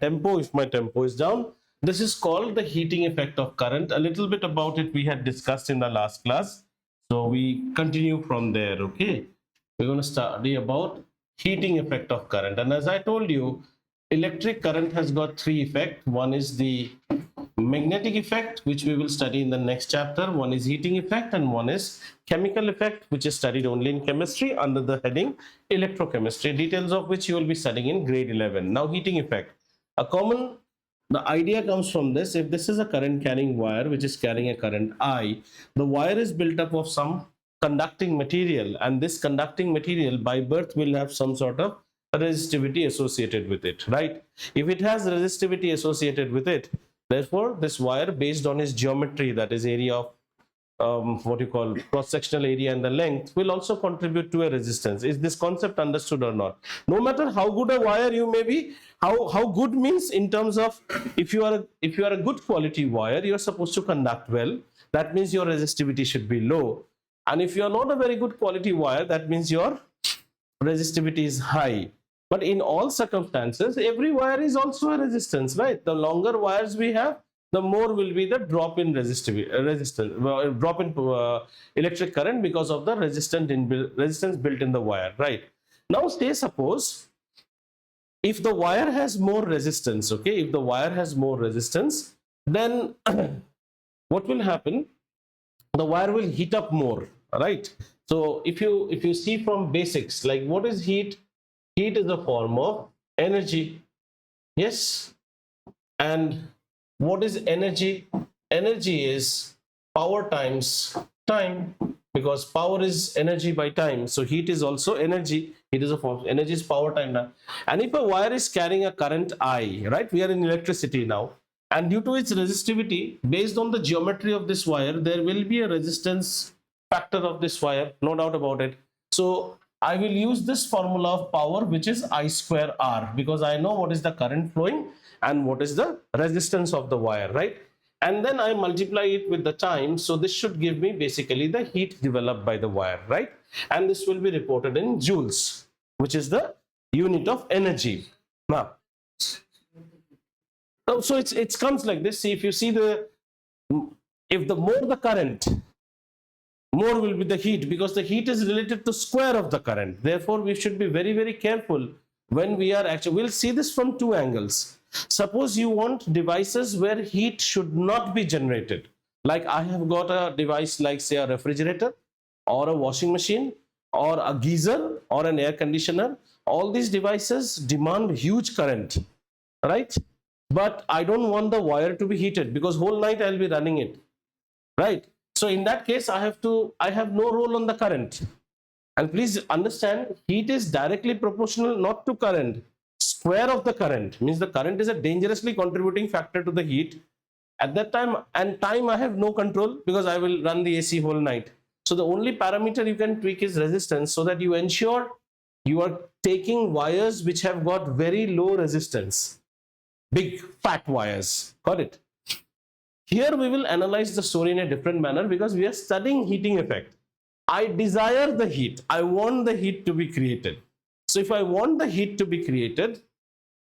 tempo, if my tempo is down, this is called the heating effect of current. A little bit about it we had discussed in the last class. So we continue from there, okay? We're going to study about heating effect of current. And as I told you, electric current has got three effects. One is the magnetic effect, which we will study in the next chapter. One is heating effect, and one is chemical effect, which is studied only in chemistry under the heading electrochemistry, details of which you will be studying in grade 11. Now, heating effect. The idea comes from this. If this is a current carrying wire which is carrying a current I, the wire is built up of some conducting material, and this conducting material by birth will have some sort of resistivity associated with it, right? If it has resistivity associated with it, therefore this wire, based on its geometry, that is area of what you call cross-sectional area and the length, will also contribute to a resistance. Is this concept understood or not? No matter how good a wire you may be, how good means in terms of, if you are a good quality wire, you are supposed to conduct well. That means your resistivity should be low. And if you are not a very good quality wire, that means your resistivity is high. But in all circumstances, every wire is also a resistance, right? The longer wires we have, the more will be the drop in drop in electric current because of the resistance built in the wire, right? Now, say suppose if the wire has more resistance, okay, if the wire has more resistance, then what will happen? The wire will heat up more, right? So if you see from basics, like what is heat? Heat is a form of energy, yes. And what is energy? Energy is power times time, because power is energy by time. So heat is also energy. Heat is a form of energy, is power time now. And if a wire is carrying a current I, right? We are in electricity now. And due to its resistivity, based on the geometry of this wire, there will be a resistance factor of this wire, no doubt about it. So I will use this formula of power, which is I square R, because I know what is the current flowing and what is the resistance of the wire, right? And then I multiply it with the time. So this should give me basically the heat developed by the wire, right? And this will be reported in joules, which is the unit of energy. Now, so it comes like this. See, if you see if the more the current, more will be the heat, because the heat is related to square of the current. Therefore, we should be very, very careful when we are actually, we'll see this from two angles. Suppose you want devices where heat should not be generated. Like I have got a device like, say, a refrigerator or a washing machine or a geyser or an air conditioner. All these devices demand huge current, right? But I don't want the wire to be heated because whole night I'll be running it, right? So in that case, I have no role on the current. And please understand, heat is directly proportional not to current. Square of the current means the current is a dangerously contributing factor to the heat. At that time, and time I have no control because I will run the AC whole night. So the only parameter you can tweak is resistance, so that you ensure you are taking wires which have got very low resistance. Big fat wires. Got it? Here we will analyze the story in a different manner because we are studying heating effect. I desire the heat. I want the heat to be created. So if I want the heat to be created,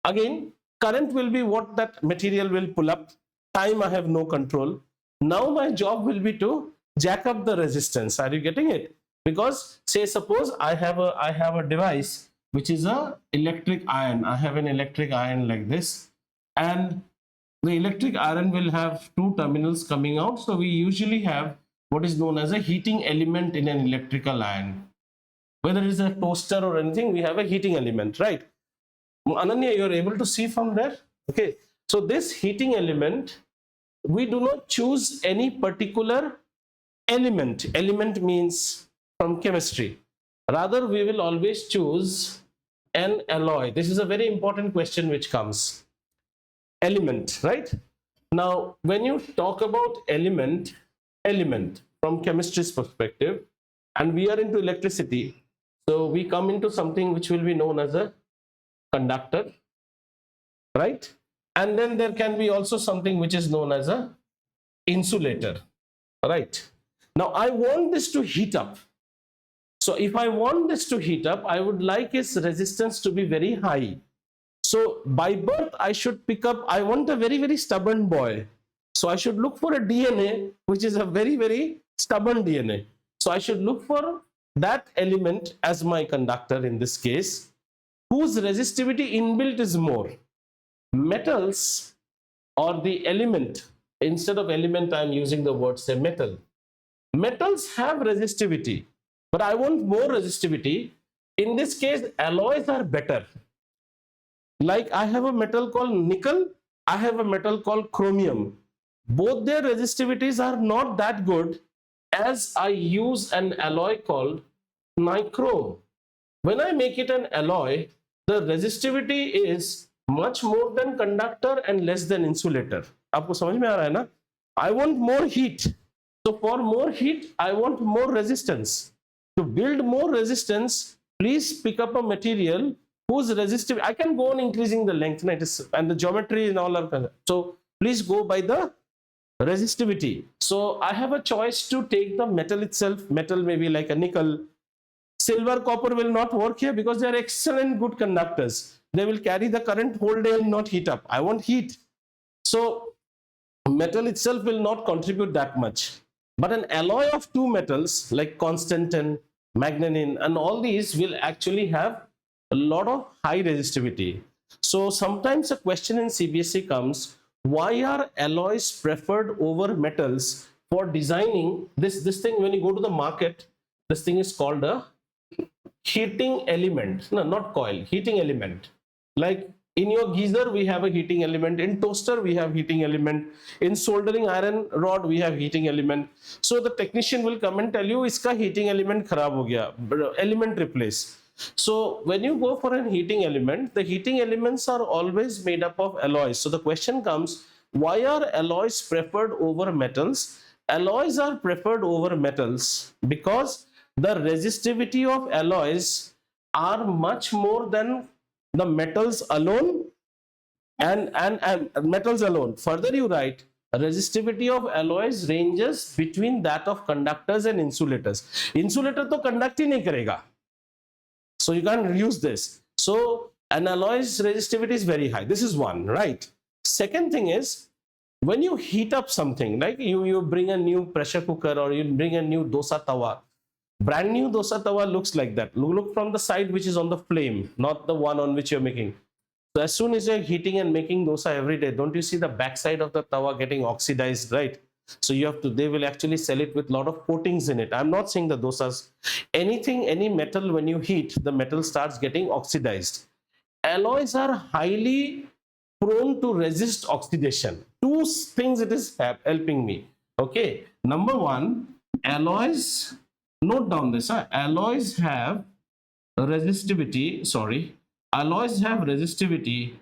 again, current will be what that material will pull up. Time I have no control. Now my job will be to jack up the resistance. Are you getting it? Because say suppose I have a device which is a electric iron. I have an electric iron like this, and the electric iron will have two terminals coming out. So we usually have what is known as a heating element in an electrical iron. Whether it is a toaster or anything, we have a heating element, right? Ananya, you are able to see from there? Okay. So this heating element, we do not choose any particular element. Element means from chemistry. Rather, we will always choose an alloy. This is a very important question which comes. Element, right? Now, when you talk about element from chemistry's perspective, and we are into electricity, so we come into something which will be known as a conductor, right? And then there can be also something which is known as a insulator, right? Now, I want this to heat up. So if I want this to heat up, I would like its resistance to be very high. So by birth, I should pick up, I want a very, very stubborn boy. So I should look for a DNA, which is a very, very stubborn DNA. So I should look for that element as my conductor in this case, whose resistivity inbuilt is more. Metals or the element, instead of element, I'm using the word say metal. Metals have resistivity, but I want more resistivity. In this case, alloys are better. Like I have a metal called nickel, I have a metal called chromium. Both their resistivities are not that good as I use an alloy called nichrome. When I make it an alloy, the resistivity is much more than conductor and less than insulator. आपको समझ में आ रहा है ना? I want more heat. So for more heat, I want more resistance. To build more resistance, please pick up a material whose resistive, I can go on increasing the length and the geometry and all are, so please go by the resistivity. So I have a choice to take the metal itself. Metal may be like a nickel. Silver, copper will not work here because they are excellent good conductors. They will carry the current whole day and not heat up. I want heat. So metal itself will not contribute that much. But an alloy of two metals like constantan, manganese, and all these will actually have a lot of high resistivity. So sometimes a question in CBSE comes, why are alloys preferred over metals for designing this thing? When you go to the market, this thing is called a heating element. No, not coil, heating element. Like in your geyser, we have a heating element. In toaster, we have heating element. In soldering iron rod, we have heating element. So the technician will come and tell you, iska heating element kharab ho gaya, element replace. So when you go for an heating element, the heating elements are always made up of alloys. So the question comes, why are alloys preferred over metals? Alloys are preferred over metals because the resistivity of alloys are much more than the metals alone and metals alone. Further you write, resistivity of alloys ranges between that of conductors and insulators. Insulator to conduct hi nahi karega. So you can't use this. So an alloy's resistivity is very high. This is one, right? Second thing is, when you heat up something, like you bring a new pressure cooker or you bring a new dosa tawa, brand new dosa tawa looks like that. Look from the side which is on the flame, not the one on which you're making. So as soon as you're heating and making dosa every day, don't you see the backside of the tawa getting oxidized, right? So you have to, they will actually sell it with a lot of coatings in it. I'm not saying the dosas, anything, any metal, when you heat, the metal starts getting oxidized. Alloys are highly prone to resist oxidation. Two things it is helping me. Okay, number one, alloys, note down this, alloys have resistivity, alloys have resistivity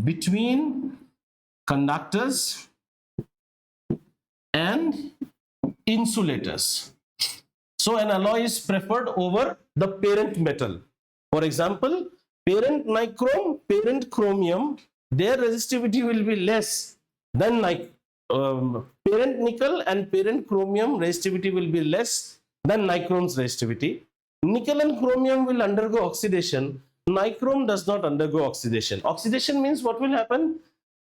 between conductors and insulators. So an alloy is preferred over the parent metal. For example, parent nichrome, parent chromium, their resistivity will be less than parent nickel and parent chromium resistivity will be less than nichrome's resistivity. Nickel and chromium will undergo oxidation. Nichrome does not undergo oxidation. Oxidation means what will happen?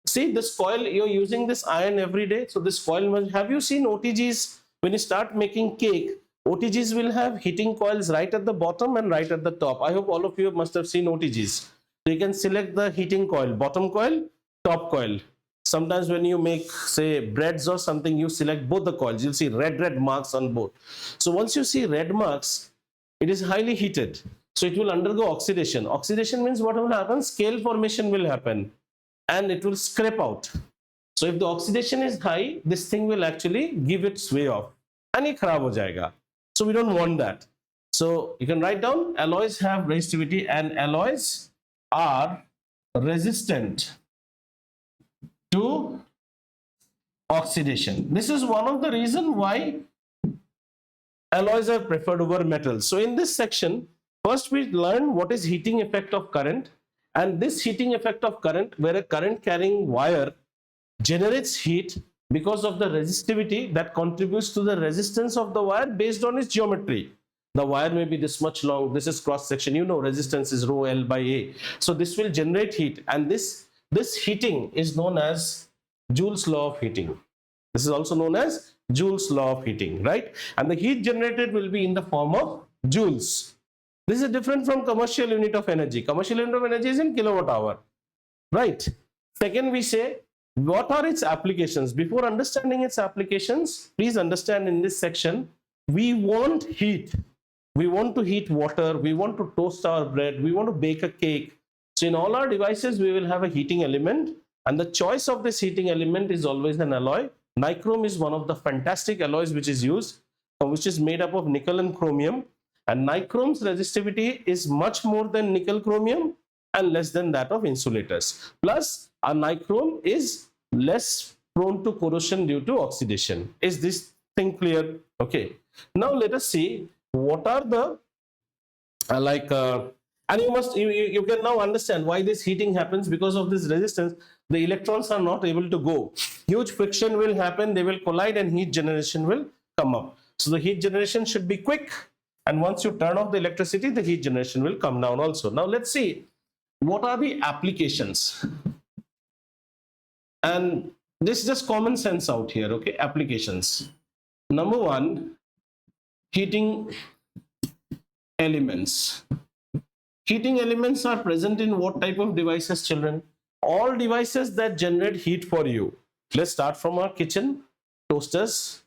See this coil, you're using this iron every day. So this coil, have you seen OTGs? When you start making cake, OTGs will have heating coils right at the bottom and right at the top. I hope all of you must have seen OTGs. So you can select the heating coil, bottom coil, top coil. Sometimes when you make, say, breads or something, you select both the coils. You'll see red marks on both. So once you see red marks, it is highly heated. So it will undergo oxidation. Oxidation means what will happen? Scale formation will happen and it will scrape out. So if the oxidation is high, this thing will actually give its way off and it kharab ho jayega. So we don't want that. So you can write down, alloys have resistivity and alloys are resistant to oxidation. This is one of the reasons why alloys are preferred over metals. So in this section, first we learn what is heating effect of current, and this heating effect of current, where a current carrying wire generates heat because of the resistivity that contributes to the resistance of the wire based on its geometry. The wire may be this much long. This is cross section. You know, resistance is rho L by A. So this will generate heat, and this heating is known as Joule's law of heating. This is also known as Joule's law of heating, right? And the heat generated will be in the form of joules. This is different from commercial unit of energy. Commercial unit of energy is in kilowatt hour, right? Second, we say, what are its applications? Before understanding its applications, please understand in this section, we want heat. We want to heat water. We want to toast our bread. We want to bake a cake. So in all our devices, we will have a heating element. And the choice of this heating element is always an alloy. Nichrome is one of the fantastic alloys which is used, which is made up of nickel and chromium. And nichrome's resistivity is much more than nickel chromium and less than that of insulators. Plus, a nichrome is less prone to corrosion due to oxidation. Is this thing clear? Okay. Now let us see what are the and you can now understand why this heating happens. Because of this resistance, the electrons are not able to go. Huge friction will happen, they will collide, and heat generation will come up. So the heat generation should be quick, and once you turn off the electricity, the heat generation will come down also. Now let's see what are the applications. And this is just common sense out here, okay? Applications. Number one, heating elements. Heating elements are present in what type of devices, children? All devices that generate heat for you. Let's start from our kitchen. Toasters,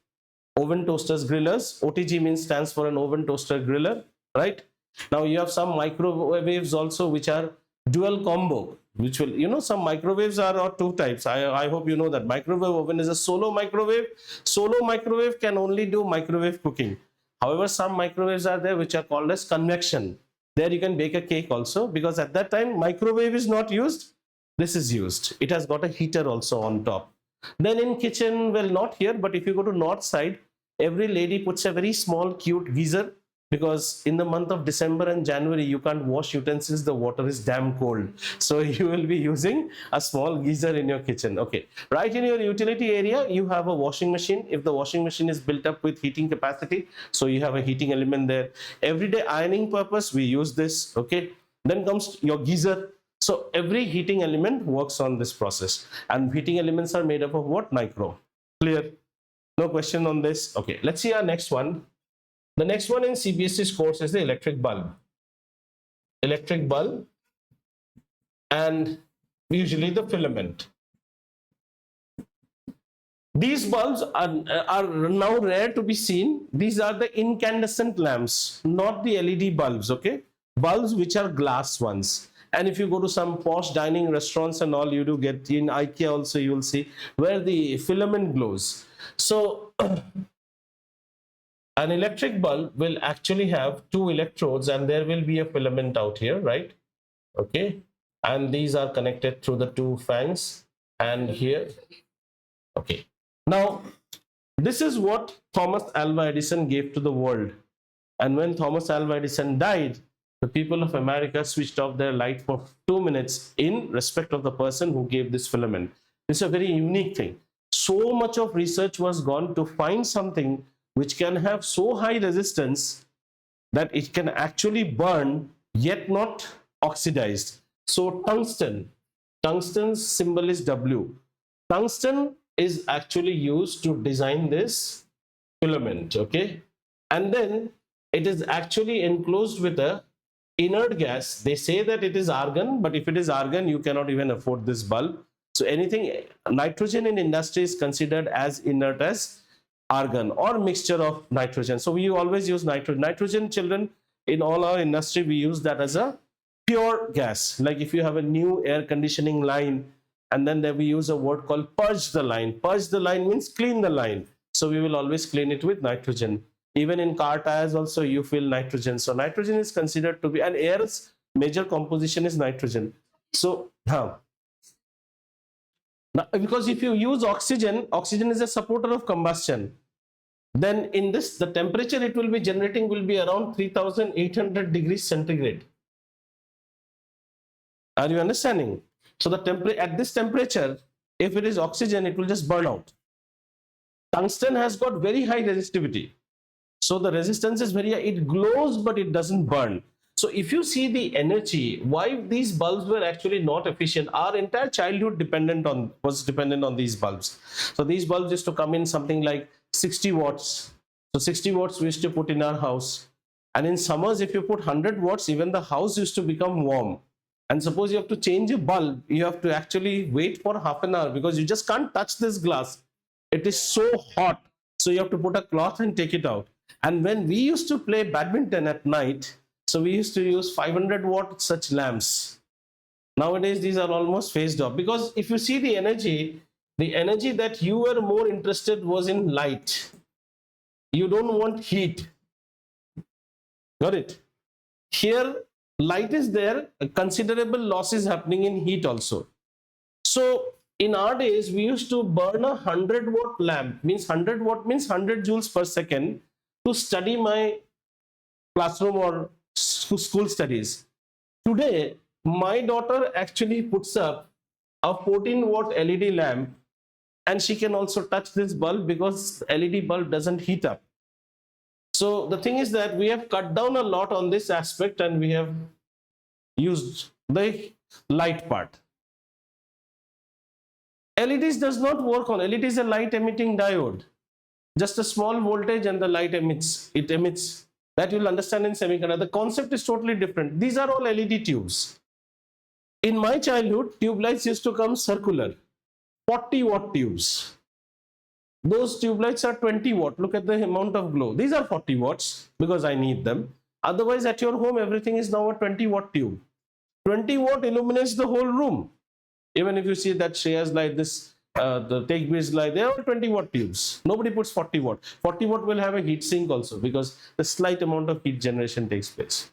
oven, toasters, grillers. OTG means stands for an oven, toaster, griller, right? Now you have some microwaves also which are dual combo, which will, you know, some microwaves are two types. I hope you know that. Microwave oven is a solo microwave. Solo microwave can only do microwave cooking. However, some microwaves are there which are called as convection. There you can bake a cake also, because at that time microwave is not used. This is used. It has got a heater also on top. Then in kitchen, well, not here, but if you go to north side, every lady puts a very small cute geyser, because in the month of December and January you can't wash utensils, the water is damn cold. So you will be using a small geyser in your kitchen. Okay, right in your utility area you have a washing machine. If the washing machine is built up with heating capacity, so you have a heating element there. Everyday ironing purpose we use this. Okay, then comes your geyser. So every heating element works on this process, and heating elements are made up of what? Nichrome. Clear? No question on this? Okay, let's see our next one. The next one in CBSE's course is the electric bulb. Electric bulb, and usually the filament. These bulbs are now rare to be seen. These are the incandescent lamps, not the LED bulbs, okay? Bulbs which are glass ones. And if you go to some posh dining restaurants and all, you do get, in IKEA also you will see where the filament glows. So an electric bulb will actually have two electrodes, and there will be a filament out here, right? Okay, and these are connected through the two fangs, and here. Okay, now this is what Thomas Alva Edison gave to the world. And when Thomas Alva Edison died, the people of America switched off their light for 2 minutes in respect of the person who gave this filament. This is a very unique thing. So much of research was gone to find something which can have so high resistance that it can actually burn yet not oxidized. So tungsten's symbol is W. Tungsten is actually used to design this filament, okay? And then it is actually enclosed with a inert gas. They say that it is argon, but if it is argon, you cannot even afford this bulb. So anything, nitrogen in industry is considered as inert as argon or mixture of nitrogen. So we always use nitrogen. Nitrogen, children, in all our industry, we use that as a pure gas. Like if you have a new air conditioning line, and then there we use a word called purge the line. Purge the line means clean the line. So we will always clean it with nitrogen. Even in car tires also you feel nitrogen. So nitrogen is considered to be, and air's major composition is nitrogen. So now, because if you use oxygen, oxygen is a supporter of combustion. Then in this, the temperature it will be generating will be around 3800 degrees centigrade. Are you understanding? So the at this temperature, if it is oxygen, it will just burn out. Tungsten has got very high resistivity. So the resistance is very high. It glows, but it doesn't burn. So if you see the energy, why these bulbs were actually not efficient, our entire childhood was dependent on these bulbs. So these bulbs used to come in something like 60 watts. So 60 watts we used to put in our house. And in summers, if you put 100 watts, even the house used to become warm. And suppose you have to change a bulb, you have to actually wait for half an hour because you just can't touch this glass. It is so hot. So you have to put a cloth and take it out. And when we used to play badminton at night, so we used to use 500-watt such lamps. Nowadays, these are almost phased off because if you see the energy that you were more interested was in light. You don't want heat. Got it? Here, light is there, a considerable loss is happening in heat also. So in our days, we used to burn a 100-watt lamp, means 100 watt means 100 joules per second to study my classroom or school studies. Today, my daughter actually puts up a 14-watt LED lamp and she can also touch this bulb because LED bulb doesn't heat up. So the thing is that we have cut down a lot on this aspect and we have used the light part. LEDs does not work on, LED is a light emitting diode. Just a small voltage and the light emits, it emits. That you'll understand in semiconductor. The concept is totally different. These are all LED tubes. In my childhood, tube lights used to come circular, 40-watt tubes. Those tube lights are 20 watt. Look at the amount of glow. These are 40 watts because I need them. Otherwise, at your home, everything is now a 20-watt tube. 20 watt illuminates the whole room. Even if you see that Shreya's light, this the Take-B's light, they are all 20-watt tubes. Nobody puts 40 watt. 40 watt will have a heat sink also because the slight amount of heat generation takes place.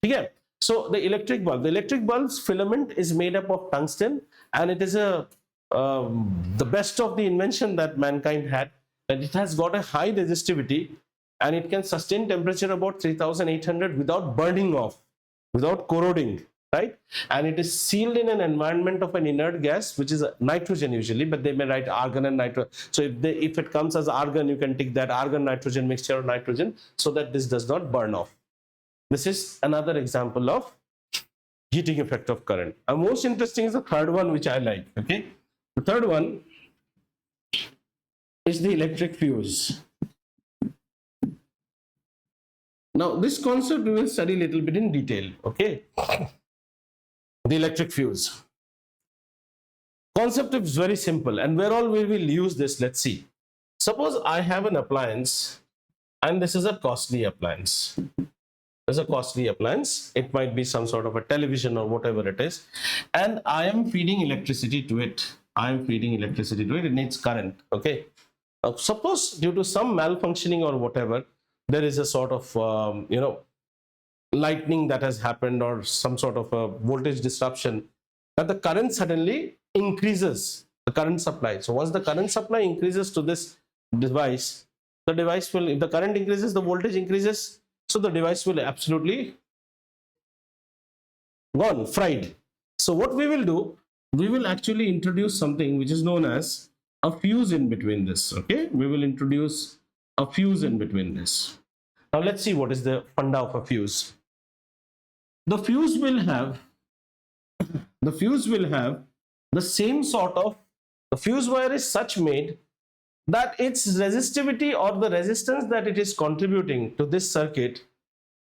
Okay. So the electric bulb's filament is made up of tungsten, and it is the best of the invention that mankind had. And it has got a high resistivity, and it can sustain temperature about 3,800 without burning off, without corroding. Right? And it is sealed in an environment of an inert gas, which is nitrogen usually, but they may write argon and nitrogen. So if it comes as argon, you can tick that argon nitrogen mixture of nitrogen so that this does not burn off. This is another example of heating effect of current. And most interesting is the third one, which I like. Okay, the third one is the electric fuse. Now this concept we will study a little bit in detail. Okay. The electric fuse concept is very simple, and where all we will use this, let's see. Suppose I have an appliance and this is a costly appliance. There's a costly appliance. It might be some sort of a television or whatever it is, and I am feeding electricity to it. It needs current. Okay. Suppose due to some malfunctioning or whatever, there is a sort of lightning that has happened or some sort of a voltage disruption, that the current suddenly increases, the current supply. So once the current supply increases to this device, the device will, if the current increases, the voltage increases, so the device will absolutely gone, fried. So what we will do, we will actually introduce something which is known as a fuse in between this. Okay, we will introduce a fuse in between this. Now let's see what is the funda of a fuse. The fuse will have the same sort of, the fuse wire is such made that its resistivity or the resistance that it is contributing to this circuit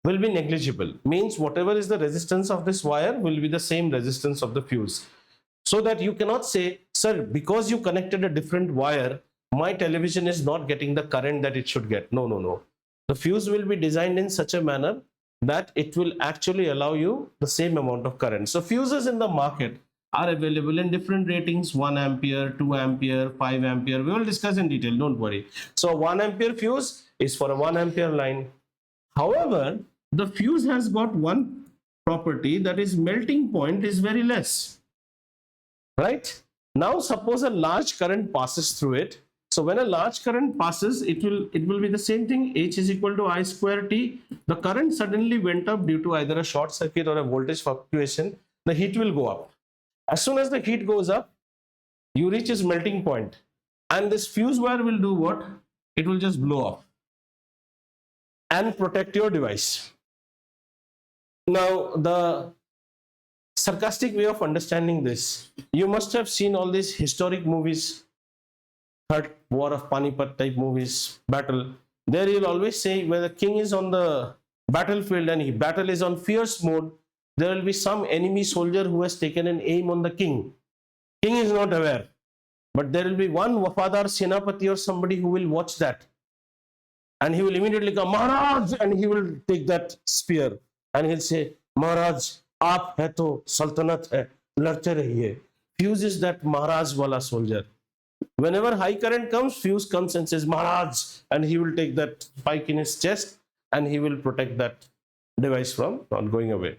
will be negligible. Means whatever is the resistance of this wire will be the same resistance of the fuse. So that you cannot say, sir, because you connected a different wire, my television is not getting the current that it should get. No. The fuse will be designed in such a manner that it will actually allow you the same amount of current. So fuses in the market are available in different ratings: 1 ampere, 2 ampere, 5 ampere. We will discuss in detail, don't worry. So 1 ampere fuse is for a 1 ampere line. However, the fuse has got one property, that is melting point is very less. Right? Now suppose a large current passes through it. So when a large current passes, it will be the same thing, H is equal to I square T. The current suddenly went up due to either a short circuit or a voltage fluctuation. The heat will go up. As soon as the heat goes up, you reach its melting point, and this fuse wire will do what? It will just blow off. and protect your device. Now, the sarcastic way of understanding this, you must have seen all these historic movies, Third War of Panipat type movies, battle. There you'll always say when the king is on the battlefield and battle is on fierce mode, there will be some enemy soldier who has taken an aim on the king. King is not aware, but there will be one Wafadar Senapati or somebody who will watch that, and he will immediately come, Maharaj, and he will take that spear and he'll say, Maharaj, aap hai to Sultanat hai, ladte rahiye. Fuse is that Maharaj wala soldier. Whenever high current comes, Fuse comes and says, Maharaj, and he will take that spike in his chest and he will protect that device from not going away.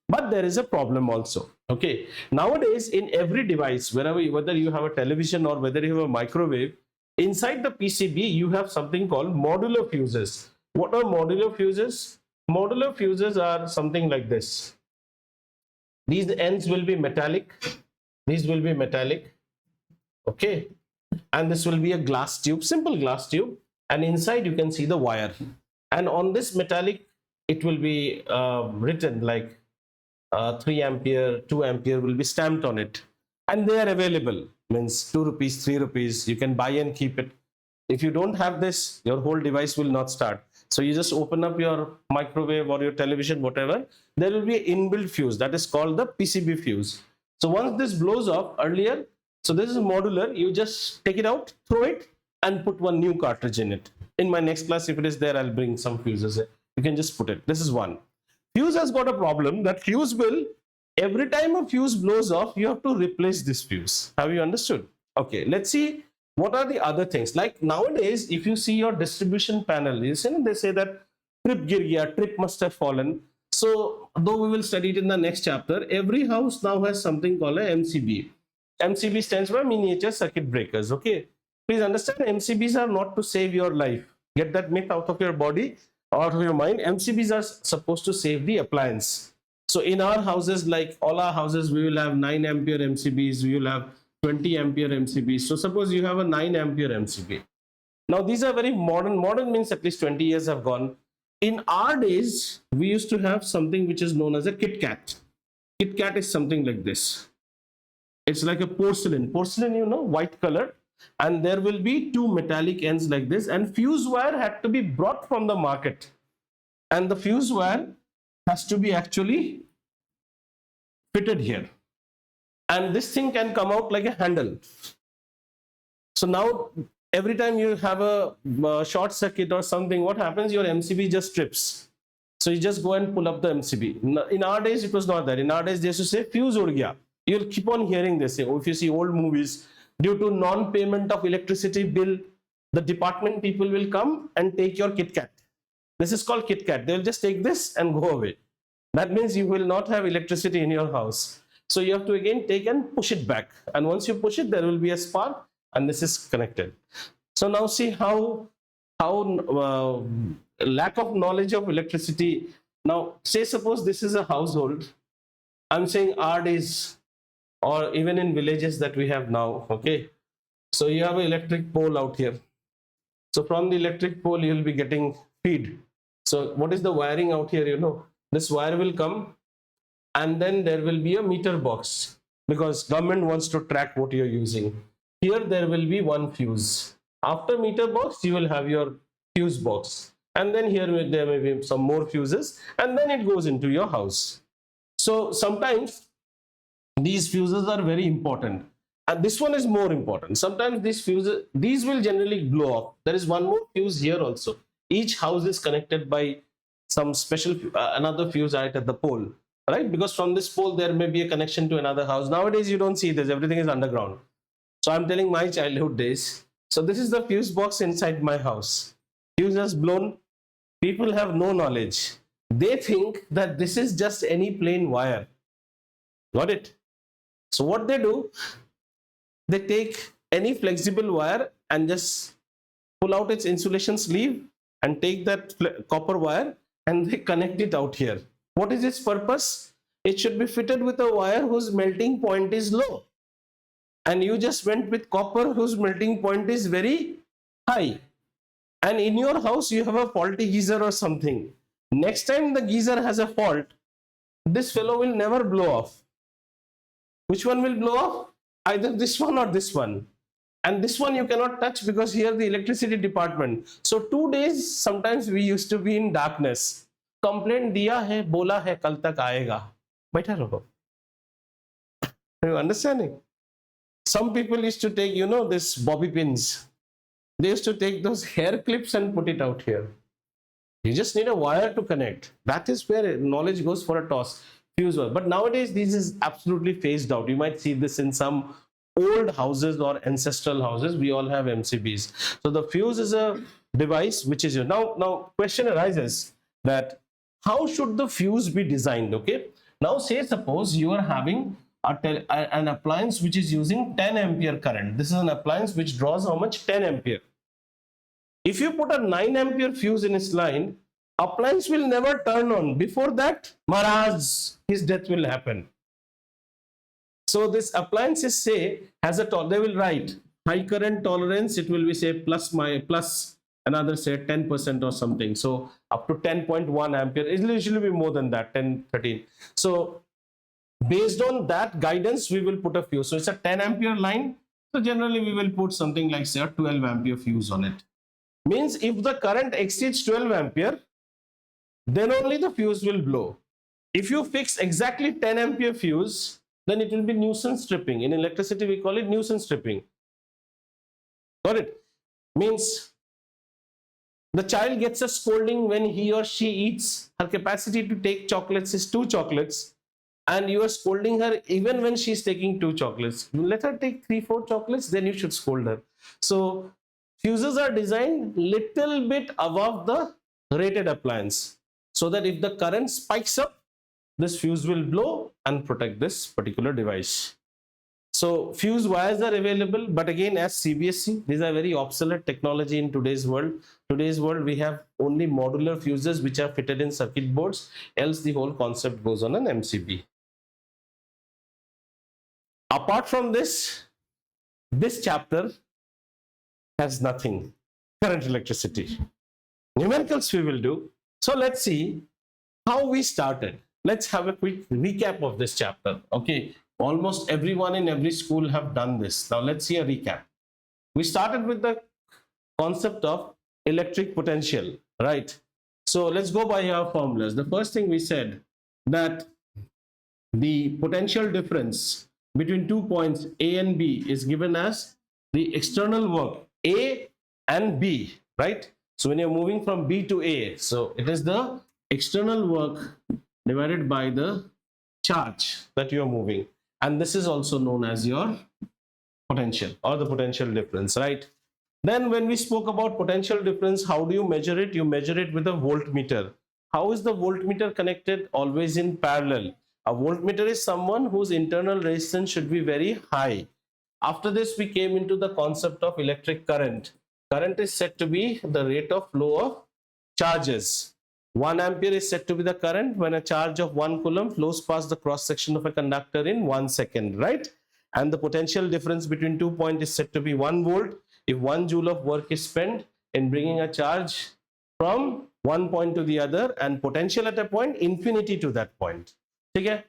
But there is a problem also. Okay, nowadays in every device, whether you have a television or whether you have a microwave, inside the PCB you have something called modular fuses. What are modular fuses? Modular fuses are something like this. These ends will be metallic. These will be metallic. Okay, and this will be a glass tube, simple glass tube, and inside you can see the wire. And on this metallic, it will be written like 3 ampere, 2 ampere will be stamped on it, and they are available. Means 2 rupees, 3 rupees. You can buy and keep it. If you don't have this, your whole device will not start. So you just open up your microwave or your television, whatever. There will be an inbuilt fuse that is called the PCB fuse. So once this blows off earlier, so this is modular. You just take it out, throw it, and put one new cartridge in it. In my next class, if it is there, I'll bring some fuses. You can just put it. This is one. Fuse has got a problem that fuse will, every time a fuse blows off, you have to replace this fuse. Have you understood? Okay, let's see what are the other things. Like nowadays, if you see your distribution panel, they say that trip gir gaya, trip must have fallen. So though we will study it in the next chapter, every house now has something called a MCB. MCB stands for miniature circuit breakers. Okay, please understand, MCBs are not to save your life. Get that myth out of your body, out of your mind. MCBs are supposed to save the appliance. So in our houses, like all our houses, we will have 9 ampere MCBs, we will have 20 ampere MCBs. So suppose you have a 9 ampere MCB. Now these are very modern. Modern means at least 20 years have gone. In our days, we used to have something which is known as a Kit Kat. Kit Kat is something like this. It's like a porcelain, you know, white color. And there will be 2 metallic ends like this, and fuse wire had to be brought from the market, and the fuse wire has to be actually fitted here, and this thing can come out like a handle. So now every time you have a short circuit or something, what happens? Your MCB just trips. So you just go and pull up the MCB. In our days, it was not that. In our days, they used to say fuse ud gaya. You'll keep on hearing this. If you see old movies, due to non-payment of electricity bill, the department people will come and take your Kit Kat. This is called Kit Kat. They'll just take this and go away. That means you will not have electricity in your house. So you have to again take and push it back. And once you push it, there will be a spark, and this is connected. So now see how lack of knowledge of electricity. Now say suppose this is a household. I'm saying our days, or even in villages that we have now. Okay, so you have an electric pole out here. So from the electric pole, you'll be getting feed. So what is the wiring out here? You know, this wire will come, and then there will be a meter box, because government wants to track what you're using. Here there will be one fuse. After meter box, you will have your fuse box, and then here there may be some more fuses, and then it goes into your house. So sometimes these fuses are very important, and this one is more important. Sometimes these will generally blow off. There is one more fuse here also. Each house is connected by some special another fuse right at the pole, right? Because from this pole there may be a connection to another house. Nowadays you don't see this, everything is underground. So I'm telling my childhood days. So this is the fuse box inside my house. Fuse has blown. People have no knowledge. They think that this is just any plain wire. Got it? So what they do, they take any flexible wire and just pull out its insulation sleeve and take that copper wire and they connect it out here. What is its purpose? It should be fitted with a wire whose melting point is low. And you just went with copper whose melting point is very high. and in your house you have a faulty geyser or something. Next time the geyser has a fault, this fellow will never blow off. Which one will blow off? Either this one or this one. And this one you cannot touch because here the electricity department. So 2 days sometimes we used to be in darkness. Complaint diya hai, bola hai, kal tak aayega. Baitha raho. Are you understanding? Some people used to take, this bobby pins. They used to take those hair clips and put it out here. You just need a wire to connect. That is where knowledge goes for a toss. Fuse wire. But nowadays, this is absolutely phased out. You might see this in some old houses or ancestral houses. We all have MCBs. So the fuse is a device which is here. Now question arises that how should the fuse be designed? Okay. Now say suppose you are having an appliance which is using 10 ampere current. This is an appliance which draws how much? 10 ampere. If you put a 9 ampere fuse in its line, appliance will never turn on. Before that, Maharaj, his death will happen. So this appliance is say has a they will write high current tolerance. It will be say plus another say 10% or something. So up to 10.1 ampere. It will usually be more than that, 10, 13. So based on that guidance, we will put a fuse. So it's a 10 ampere line. So generally we will put something like say a 12 ampere fuse on it. Means if the current exceeds 12 ampere, then only the fuse will blow. If you fix exactly 10 ampere fuse, then it will be nuisance tripping. In electricity, we call it nuisance tripping. Got it? Means the child gets a scolding when he or she eats. Her capacity to take chocolates is 2 chocolates. And you are scolding her even when she's taking 2 chocolates. Let her take 3, 4 chocolates, then you should scold her. So fuses are designed little bit above the rated appliance, so that if the current spikes up, this fuse will blow and protect this particular device. So fuse wires are available, but again, as CBSE, these are very obsolete technology in today's world. Today's world, we have only modular fuses which are fitted in circuit boards, else the whole concept goes on an MCB. Apart from this chapter has nothing. Current, electricity. Numericals we will do. So let's see how we started. Let's have a quick recap of this chapter. Okay, almost everyone in every school have done this. Now let's see a recap. We started with the concept of electric potential, right? So let's go by our formulas. The first thing we said that the potential difference between 2 points A and B is given as the external work A and B, right? So when you're moving from B to A, so it is the external work divided by the charge that you are moving, and this is also known as your potential or the potential difference, right? Then when we spoke about potential difference, how do you measure it? You measure it with a voltmeter. How is the voltmeter connected? Always in parallel. A voltmeter is someone whose internal resistance should be very high. After this, we came into the concept of electric current. Current is said to be the rate of flow of charges. 1 ampere is said to be the current when a charge of 1 coulomb flows past the cross section of a conductor in 1 second, right? And the potential difference between 2 points is said to be 1 volt if 1 joule of work is spent in bringing a charge from one point to the other, and potential at a point infinity to that point. Okay?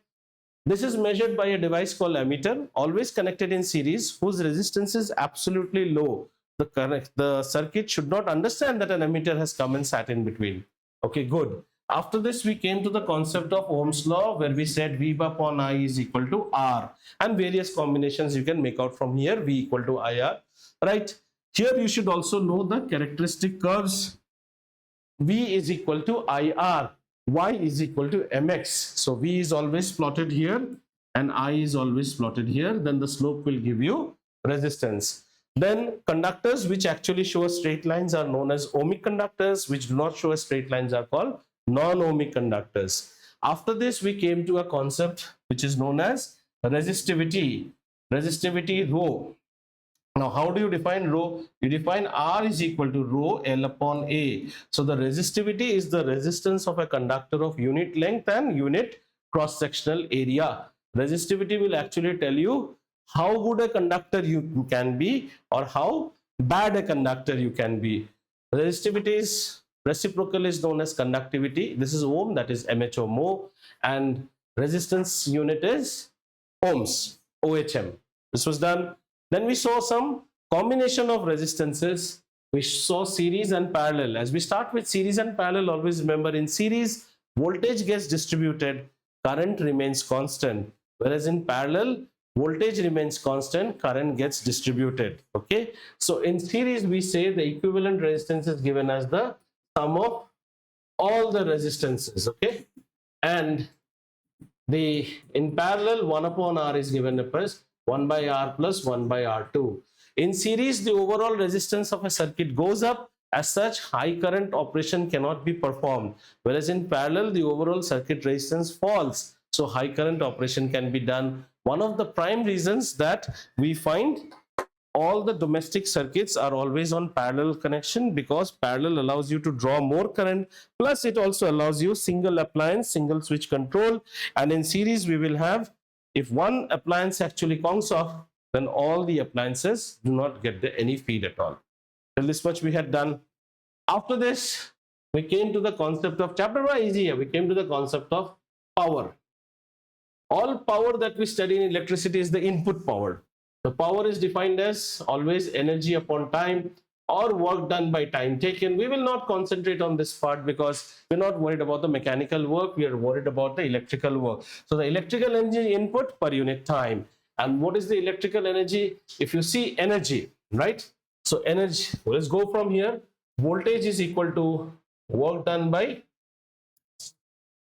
This is measured by a device called ammeter, always connected in series, whose resistance is absolutely low. The circuit should not understand that an ammeter has come and sat in between. Okay, good. After this, we came to the concept of Ohm's law, where we said V upon I is equal to R, and various combinations you can make out from here, V equal to IR, right? Here you should also know the characteristic curves. V is equal to IR, Y is equal to MX. So V is always plotted here and I is always plotted here. Then the slope will give you resistance. Then conductors which actually show straight lines are known as ohmic conductors, which do not show straight lines are called non-ohmic conductors. After this, we came to a concept which is known as resistivity. Resistivity rho. Now, how do you define rho? You define R is equal to rho L upon A. So the resistivity is the resistance of a conductor of unit length and unit cross-sectional area. Resistivity will actually tell you how good a conductor you can be or how bad a conductor you can be. Resistivity is reciprocal is known as conductivity. This is ohm, that is MHO mho, and resistance unit is ohms, OHM. This was done. Then we saw some combination of resistances. We saw series and parallel. As we start with series and parallel, always remember in series, voltage gets distributed, current remains constant. Whereas in parallel, voltage remains constant, current gets distributed. Okay. So in series, we say the equivalent resistance is given as the sum of all the resistances. Okay. And the in parallel 1 upon R is given as 1 by R plus 1 by R2. In series, the overall resistance of a circuit goes up. As such, high current operation cannot be performed. Whereas in parallel, the overall circuit resistance falls. So high current operation can be done. One of the prime reasons that we find all the domestic circuits are always on parallel connection, because parallel allows you to draw more current, plus it also allows you single appliance, single switch control. And in series, we will have, if one appliance actually comes off, then all the appliances do not get any feed at all. Till this much we had done. After this, we came to the concept of, chapter was easy here, we came to the concept of power. All power that we study in electricity is the input power. The power is defined as always energy upon time, or work done by time taken. We will not concentrate on this part because we're not worried about the mechanical work, we are worried about the electrical work. So the electrical energy input per unit time. And what is the electrical energy? If you see energy, right? So energy, let's go from here. Voltage is equal to work done by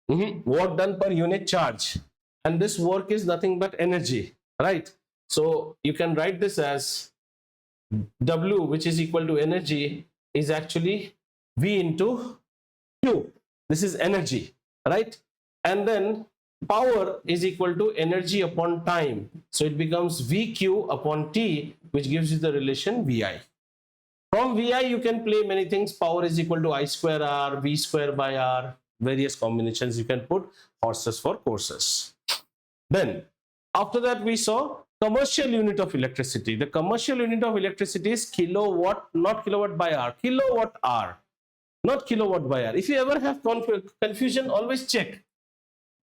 work done per unit charge. And this work is nothing but energy, right? So you can write this as W, which is equal to energy, is actually V into Q. This is energy, right? And then power is equal to energy upon time. So it becomes VQ upon T, which gives you the relation VI. From VI, you can play many things. Power is equal to I square R, V square by R, various combinations you can put, horses for courses. Then after that, we saw commercial unit of electricity. The commercial unit of electricity is kilowatt, not kilowatt by hour, kilowatt hour, not kilowatt by hour. If you ever have confusion, always check.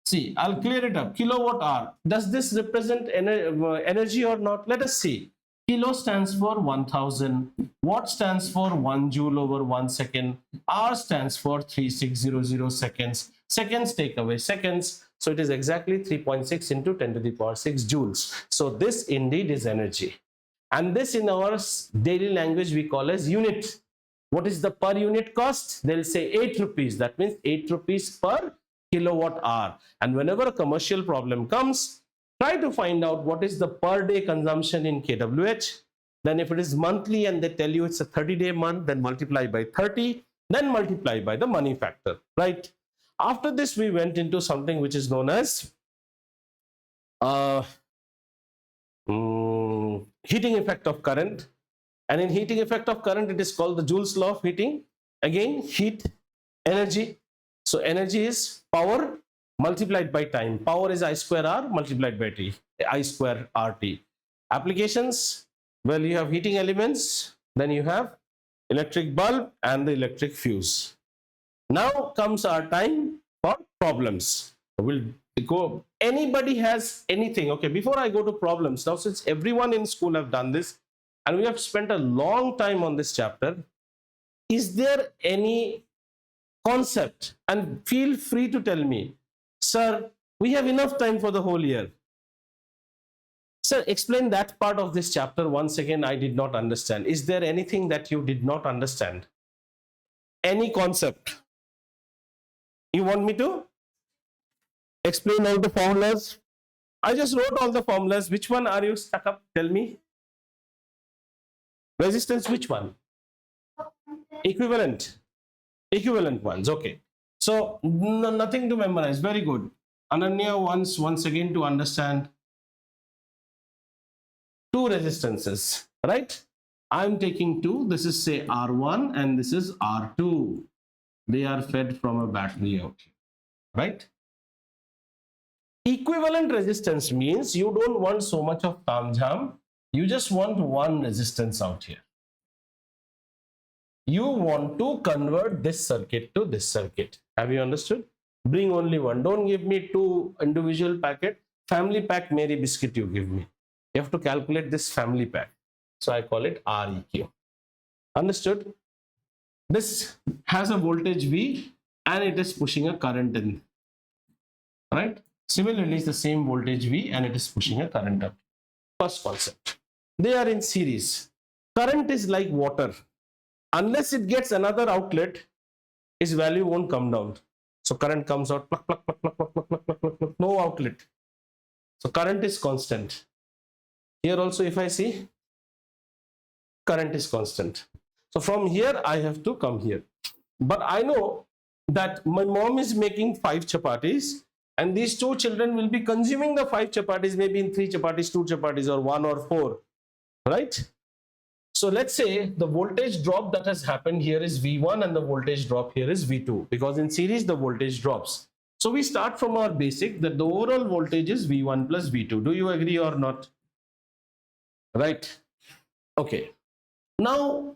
See, I'll clear it up. Kilowatt hour. Does this represent energy or not? Let us see. Kilo stands for 1000. Watt stands for 1 joule over 1 second. Hour stands for 3600 seconds. Seconds take away seconds. So it is exactly 3.6 into 10 to the power 6 joules. So this indeed is energy. And this in our daily language we call as unit. What is the per unit cost? They'll say 8 rupees. That means 8 rupees per kilowatt hour. And whenever a commercial problem comes, try to find out what is the per day consumption in kWh. Then if it is monthly and they tell you it's a 30-day month, then multiply by 30, then multiply by the money factor, right? After this, we went into something which is known as heating effect of current. And in heating effect of current, it is called the Joule's law of heating. Again, heat, energy. So energy is power multiplied by time. Power is I square R multiplied by T, I square RT. Applications, well, you have heating elements, then you have electric bulb and the electric fuse. Now comes our time for problems. We'll go, anybody has anything. Okay, before I go to problems, now since everyone in school have done this and we have spent a long time on this chapter, is there any concept, and feel free to tell me, sir, we have enough time for the whole year. Sir, explain that part of this chapter once again. I did not understand. Is there anything that you did not understand? Any concept? You want me to explain all the formulas? I just wrote all the formulas. Which one are you stuck up? Tell me. Resistance, which one? Equivalent. Equivalent ones. Okay. So nothing to memorize. Very good. Ananya wants once again to understand two resistances, right? I'm taking two. This is say R1 and this is R2. They are fed from a battery out here, right? Equivalent resistance means you don't want so much of tamjam. You just want one resistance out here. You want to convert this circuit to this circuit. Have you understood? Bring only one. Don't give me two individual packet. Family pack Mary biscuit you give me. You have to calculate this family pack. So I call it REQ. Understood? This has a voltage V and it is pushing a current in. Right? Similarly, it's the same voltage V and it is pushing a current up. First concept. They are in series. Current is like water. Unless it gets another outlet, its value won't come down. So current comes out, pluck, pluck, pluck, pluck, pluck, pluck, pluck, pluck, pluck, pluck, no outlet. So current is constant. Here also, if I see, current is constant. So from here, I have to come here. But I know that my mom is making 5 chapatis, and these 2 children will be consuming the 5 chapatis, maybe in 3 chapatis, 2 chapatis, or 1 or 4, right? So let's say the voltage drop that has happened here is V1 and the voltage drop here is V2, because in series the voltage drops. So we start from our basic that the overall voltage is V1 plus V2. Do you agree or not? Right? Okay. Now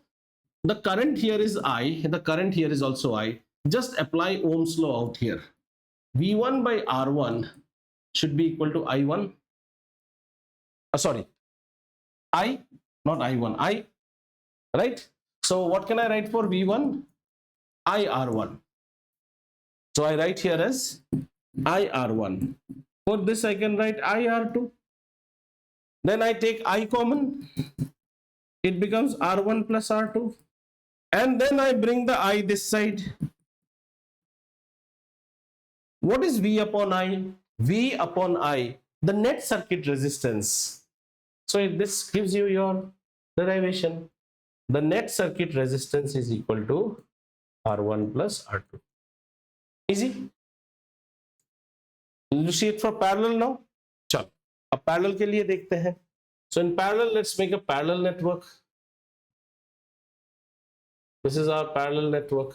the current here is I, the current here is also I. Just apply Ohm's law out here. V1 by R1 should be equal to I1. I, not I1, I, right? So what can I write for V1? IR1. So I write here as IR1. For this I can write IR2. Then I take I common. It becomes R1 plus R2. And then I bring the I this side. What is V upon I? V upon I, the net circuit resistance. So this gives you your derivation. The net circuit resistance is equal to R1 plus R2. Easy. You see it for parallel now? चलो अब parallel के लिए देखते हैं. So in parallel, let's make a parallel network. This is our parallel network.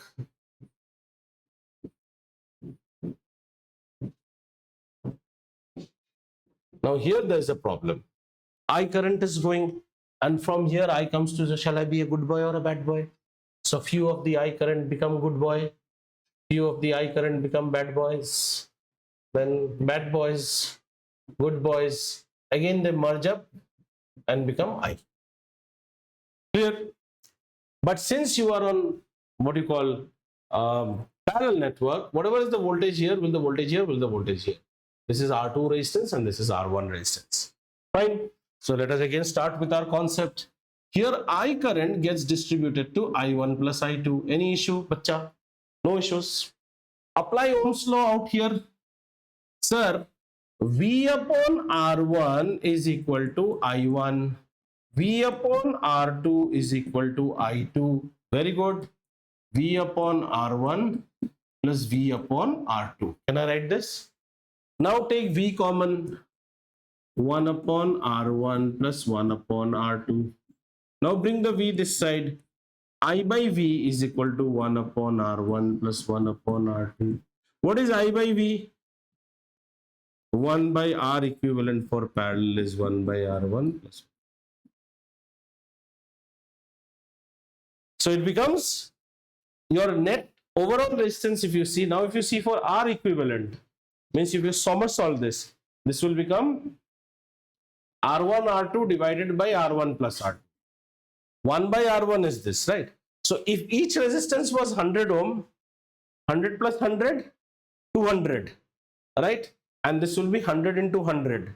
Now here there is a problem. I current is going, and from here I comes to, shall I be a good boy or a bad boy? So few of the I current become good boy, few of the I current become bad boys, then bad boys, good boys, again they merge up and become I. Clear? But since you are on what you call parallel network, whatever is the voltage here, will the voltage here, will the voltage here. This is R2 resistance and this is R1 resistance. Fine. So let us again start with our concept. Here I current gets distributed to I1 plus I2. Any issue, bacha? No issues. Apply Ohm's law out here. Sir, V upon R1 is equal to I1. V upon R2 is equal to I2. Very good. V upon R1 plus V upon R2. Can I write this? Now take V common. 1 upon R1 plus 1 upon R2. Now bring the V this side. I by V is equal to 1 upon R1 plus 1 upon R2. What is I by V? 1 by R equivalent for parallel is 1 by R1 plus. So it becomes your net overall resistance. If you see now, if you see for R equivalent, means if you somersault this, this will become R1 R2 divided by R1 plus R2. 1 by R1 is this, right? So if each resistance was 100 ohm, 100 plus 100, 200, right? And this will be 100 into 100.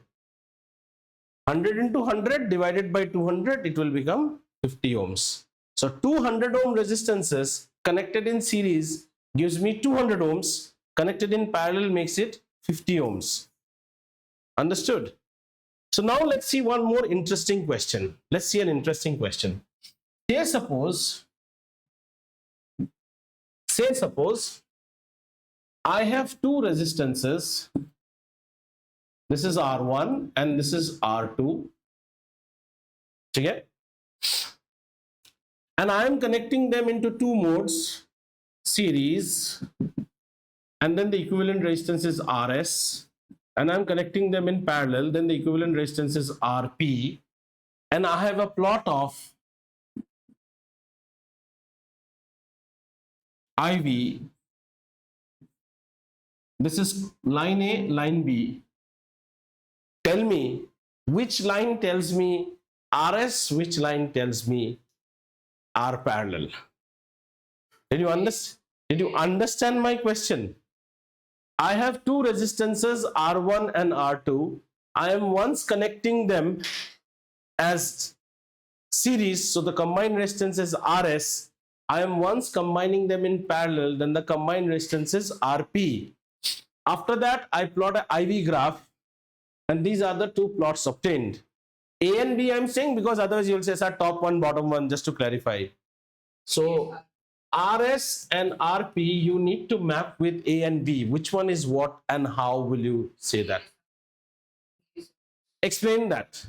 100 into 100 divided by 200, it will become 50 ohms. So 200 ohm resistances connected in series gives me 200 ohms. Connected in parallel makes it 50 ohms. Understood? So now let's see one more interesting question. Let's see an interesting question. Say suppose I have two resistances. This is R1 and this is R2. Okay? And I am connecting them into two modes, series, and then the equivalent resistance is RS. And I'm connecting them in parallel, then the equivalent resistance is RP, and I have a plot of IV, this is line A, line B. Tell me which line tells me RS, which line tells me R parallel. Did you understand my question? I have two resistances R1 and R2. I am once connecting them as series, so the combined resistance is RS. I am once combining them in parallel, then the combined resistance is RP. After that, I plot an IV graph, and these are the two plots obtained. A and B I'm saying because otherwise you will say sir top one, bottom one, just to clarify. So RS and RP you need to map with A and B. Which one is what and how will you say that? Explain that.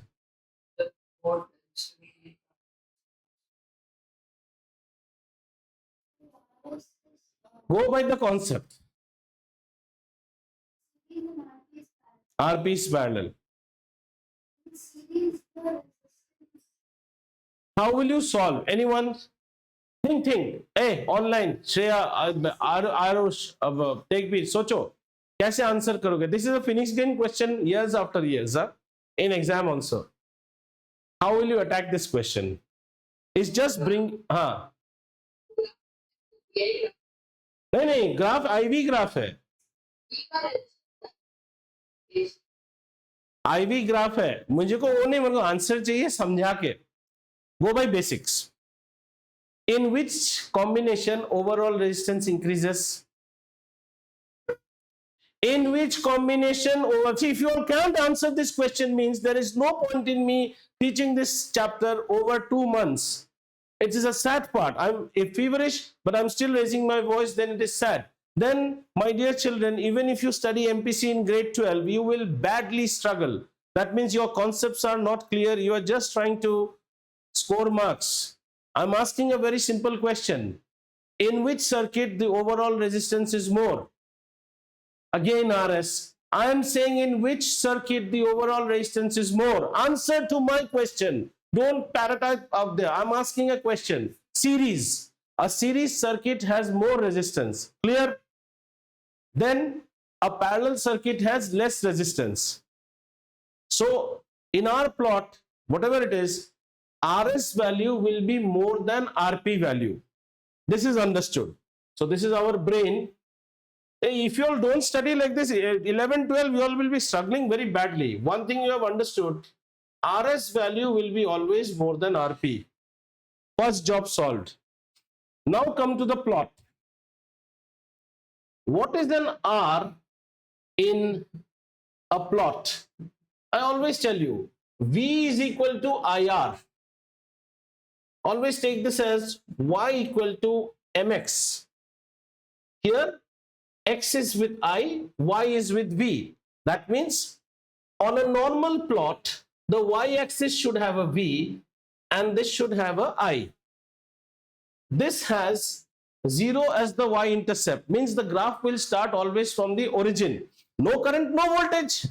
Go by the concept. RP is parallel. How will you solve? Anyone? Think. Hey, online, Shreya, Arush, take me. Socho. कैसे answer करोगे? This is a finished game question years after years, in exam also. How will you attack this question? It's just bring, नहीं, graph IV graph है. IV graph है. मुझे को वो नहीं, मेरे को आंसर चाहिए समझा के. Go by basics. In which combination overall resistance increases? In which combination over? See, if you all can't answer this question, means there is no point in me teaching this chapter over 2 months. It is a sad part. I'm feverish, but I'm still raising my voice, then it is sad. Then, my dear children, even if you study MPC in grade 12, you will badly struggle. That means your concepts are not clear. You are just trying to score marks. I'm asking a very simple question. In which circuit the overall resistance is more? Again, RS. I am saying in which circuit the overall resistance is more. Answer to my question. Don't parrot out there. I'm asking a question. Series. A series circuit has more resistance. Clear? Then a parallel circuit has less resistance. So in our plot, whatever it is, RS value will be more than RP value. This is understood. So this is our brain. If you all don't study like this, 11, 12, you all will be struggling very badly. One thing you have understood, RS value will be always more than RP. First job solved. Now come to the plot. What is an R in a plot? I always tell you, V is equal to IR. Always take this as Y equal to MX. Here, X is with I, Y is with V. That means on a normal plot, the Y-axis should have a V and this should have a I. This has 0 as the y-intercept, means the graph will start always from the origin. No current, no voltage.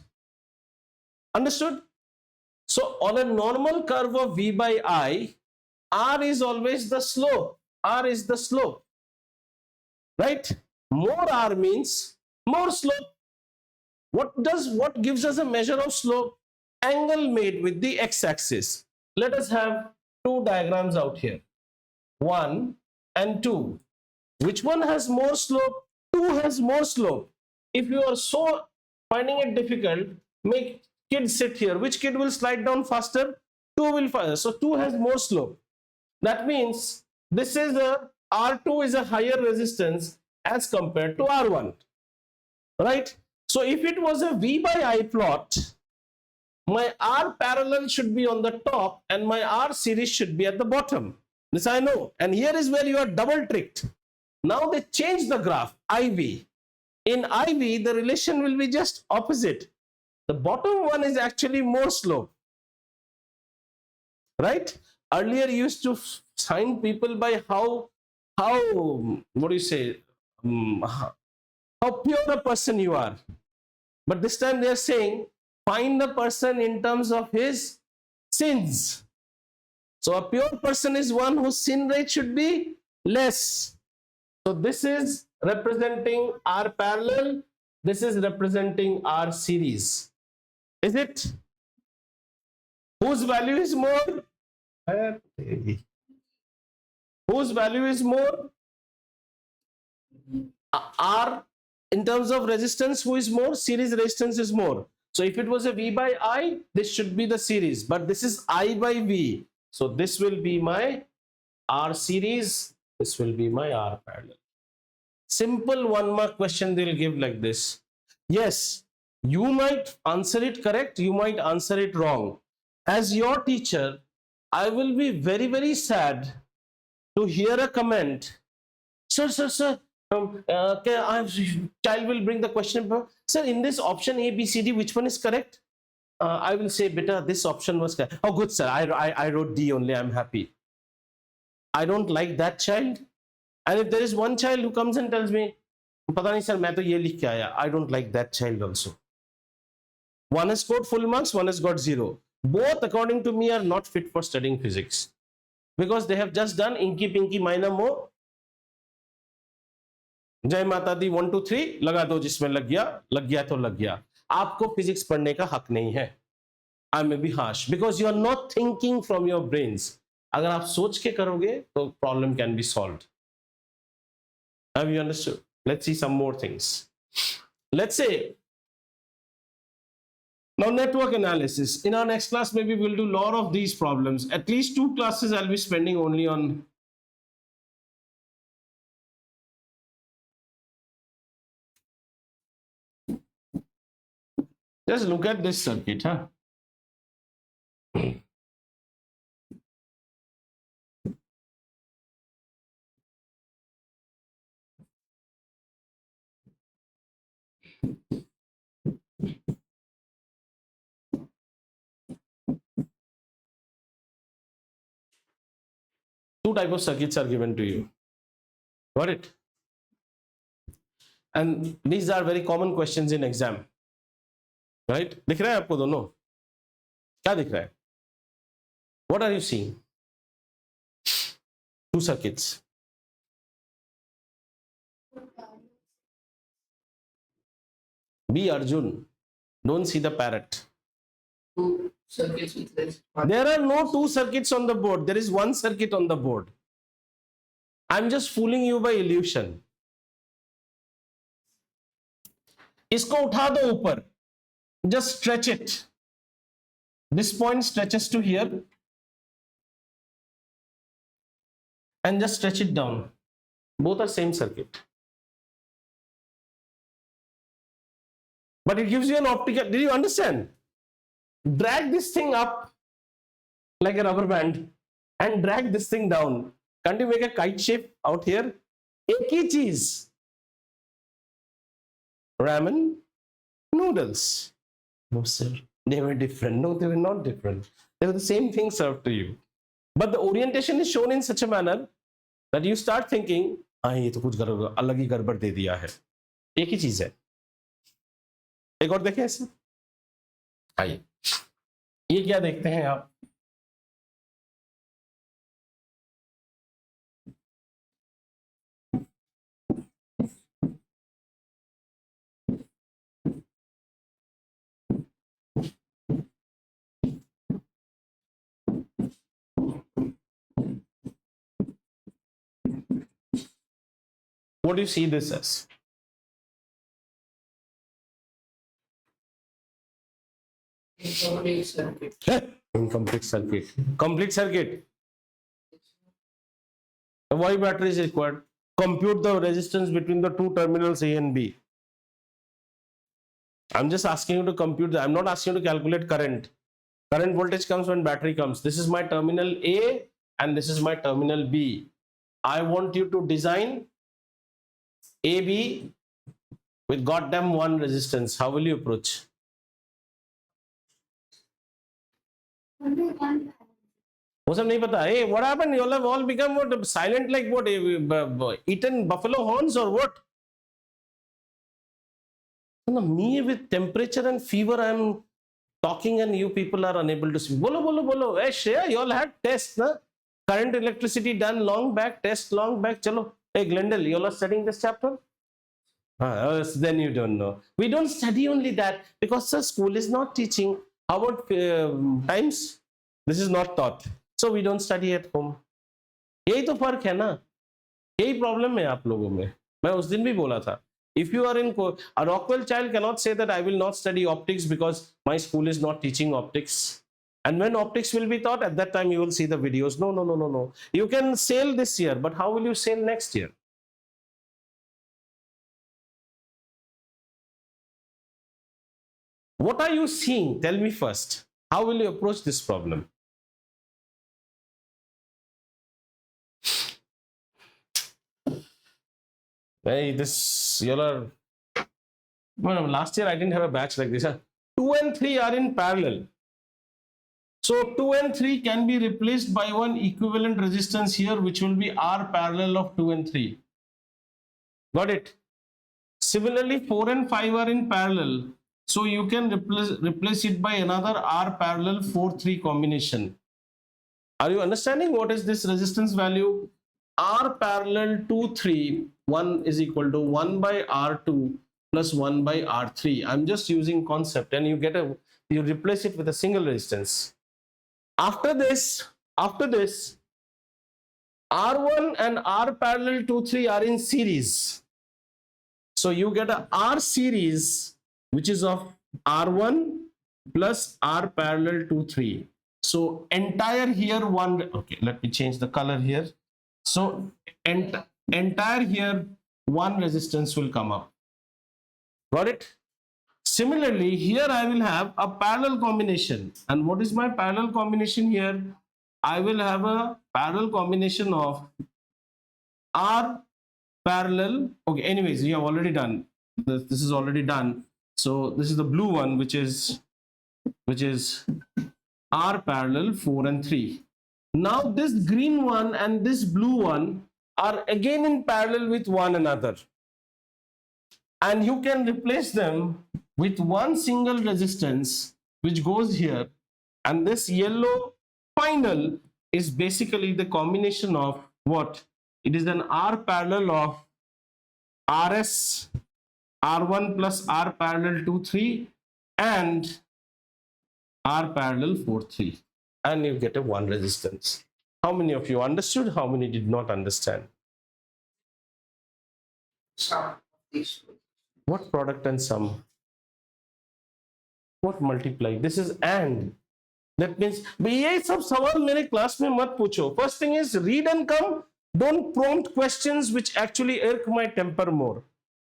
Understood? So on a normal curve of V by I, R is always the slope. R is the slope. Right? More R means more slope. What gives us a measure of slope? Angle made with the x-axis. Let us have two diagrams out here. 1 and 2. Which one has more slope? 2 has more slope. If you are so finding it difficult, make kids sit here. Which kid will slide down faster? 2 will faster. So 2 has more slope. That means this is a R2 is a higher resistance as compared to R1. Right? So if it was a V by I plot, my R parallel should be on the top and my R series should be at the bottom. This I know. And here is where you are double tricked. Now they change the graph, IV. In IV, the relation will be just opposite. The bottom one is actually more slope. Right? Earlier you used to sign people by how what do you say, how pure a person you are. But this time they are saying, find the person in terms of his sins. So a pure person is one whose sin rate should be less. So this is representing R parallel. This is representing R series. Is it? Whose value is more? Whose value is more? R in terms of resistance, who is more? Series resistance is more. So if it was a V by I, this should be the series, but this is I by V. So this will be my R series, this will be my R parallel. Simple 1 mark question they'll give like this. Yes, you might answer it correct, you might answer it wrong. As your teacher, I will be very, very sad to hear a comment. Sir, child will bring the question. Sir, in this option A, B, C, D, which one is correct? I will say, beta, this option was correct. Oh, good, sir. I wrote D only. I'm happy. I don't like that child. And if there is one child who comes and tells me, pata nahi sir, main to ye likh ke aaya, I don't like that child also. One has scored full marks, one has got 0. Both, according to me, are not fit for studying physics. Because they have just done inky pinky minor mo. जय माता दी 1 2 3 लगा दो, जिसमें लग गया तो लग गया. आपको फिजिक्स पढ़ने का हक नहीं है. I may be harsh because you are not thinking from your brains. अगर आप सोच के करोगे तो problem can be solved. Have you understood? Let's see some more things. Let's say now network analysis. In our next class, maybe we'll do a lot of these problems. At least 2 classes I'll be spending only on. Just look at this circuit, huh? Two types of circuits are given to you. Got it? And these are very common questions in exam. Right? दिख रहा है आपको दोनों? क्या दिख रहा है? What are you seeing? 2 circuits. Be Arjun. Don't see the parrot. 2 circuits with this. There are no 2 circuits on the board. There is 1 circuit on the board. I'm just fooling you by illusion. इसको उठा दो ऊपर. Just stretch it. This point stretches to here. And just stretch it down. Both are same circuit. But it gives you an optical. Did you understand? Drag this thing up like a rubber band and drag this thing down. Can't you make a kite shape out here? एक ही चीज. Ramen noodles. No, sir. They were different. No, they were not different. They were the same thing served to you. But the orientation is shown in such a manner that you start thinking, ये तो कुछ अलग ही गड़बड़ दे दिया है. एक ही चीज है. एक और देखें ऐसे. आइए. ये क्या देखते हैं आप? What do you see this as? Incomplete circuit. Incomplete circuit. Complete circuit. Why battery is required? Compute the resistance between the 2 terminals A and B. I'm just asking you to compute I'm not asking you to calculate current. Current voltage comes when battery comes. This is my terminal A and this is my terminal B. I want you to design AB with goddamn 1 resistance. How will you approach? वो सब नहीं पता. Hey, what happened? You all have all become what, silent like what? Eaten buffalo horns or what? No, me with temperature and fever, I am talking and you people are unable to speak. Bolo, bolo, bolo. Hey, Shreya, you all had tests, na? Current electricity done long back, test long back. Chalo, Hey Glendale, you all are studying this chapter? Then you don't know. We don't study only that because the school is not teaching. How about times? This is not taught. So we don't study at home. यही तो फर्क है ना, यही problem है आप लोगों में. मैं उस दिन भी बोला था, if you are in a Rockwell child cannot say that I will not study optics because my school is not teaching optics. And when optics will be taught, at that time you will see the videos. No, no, no, no, no. You can sail this year, but how will you sail next year? What are you seeing? Tell me first. How will you approach this problem? Hey, this you are. Well, last year I didn't have a batch like this. 2 and 3 are in parallel. So 2 and 3 can be replaced by one equivalent resistance here, which will be R parallel of 2 and 3. Got it? Similarly, 4 and 5 are in parallel. So you can replace it by another R parallel 4-3 combination. Are you understanding what is this resistance value? R parallel 2, 3, 1 is equal to 1 by R2 plus 1 by R3. I'm just using concept, and you replace it with a single resistance. After this, R1 and R parallel 2, 3 are in series. So you get a R series, which is of R1 plus R parallel 2, 3. So entire here one, okay, let me change the color here. So entire here one resistance will come up. Got it? Similarly, here I will have a parallel combination. And what is my parallel combination here? I will have a parallel combination of R parallel. Okay, anyways, we have already done this. This is already done. So this is the blue one, which is R parallel 4 and 3. Now this green one and this blue one are again in parallel with one another. And you can replace them with one single resistance which goes here. And this yellow final is basically the combination of what? It is an R parallel of RS, R1 plus R parallel 2, 3 and R parallel 4, 3. And you get a one resistance. How many of you understood? How many did not understand? What product and sum? What multiply? This is and. That means, ये सब सवाल मेरे class में मत पूछो. First thing is read and come. Don't prompt questions which actually irk my temper more.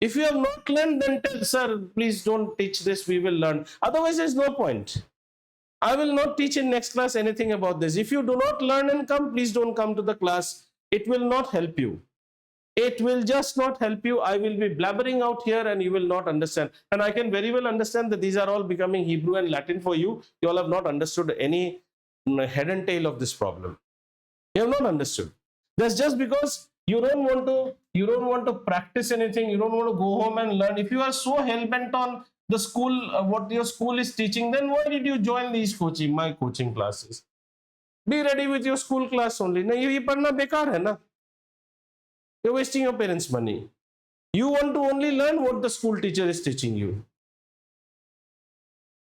If you have not learned, then tell, sir, please don't teach this. We will learn. Otherwise, there's no point. I will not teach in next class anything about this. If you do not learn and come, please don't come to the class. It will not help you. It will just not help you. I will be blabbering out here and you will not understand. And I can very well understand that these are all becoming Hebrew and Latin for you. You all have not understood any head and tail of this problem. You have not understood. That's just because you don't want to practice anything. You don't want to go home and learn. If you are so hell-bent on the school, what your school is teaching, then why did you join my coaching classes? Be ready with your school class only. No, ये पढ़ना बेकार है ना. You're wasting your parents' money. You want to only learn what the school teacher is teaching you.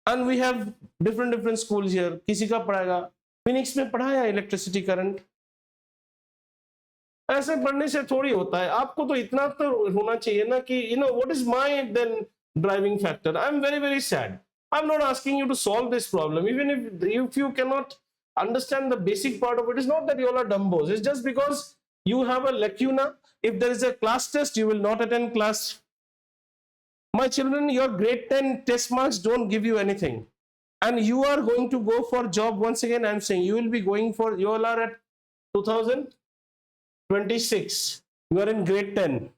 And we have different schools here. किसी का पढ़ाएगा? Phoenix में पढ़ाया electricity current. ऐसे पढ़ने से थोड़ी होता है. आपको तो इतना तो होना चाहिए ना कि what is my then driving factor? I'm very sad. I'm not asking you to solve this problem. Even if you cannot understand the basic part of it, it's not that you all are dumbos. It's just because you have a lacuna. If there is a class test, you will not attend class. My children, your grade 10 test marks don't give you anything. And you are going to go for job. Once again, I'm saying you will be going for, you all are at 2026. You are in grade 10.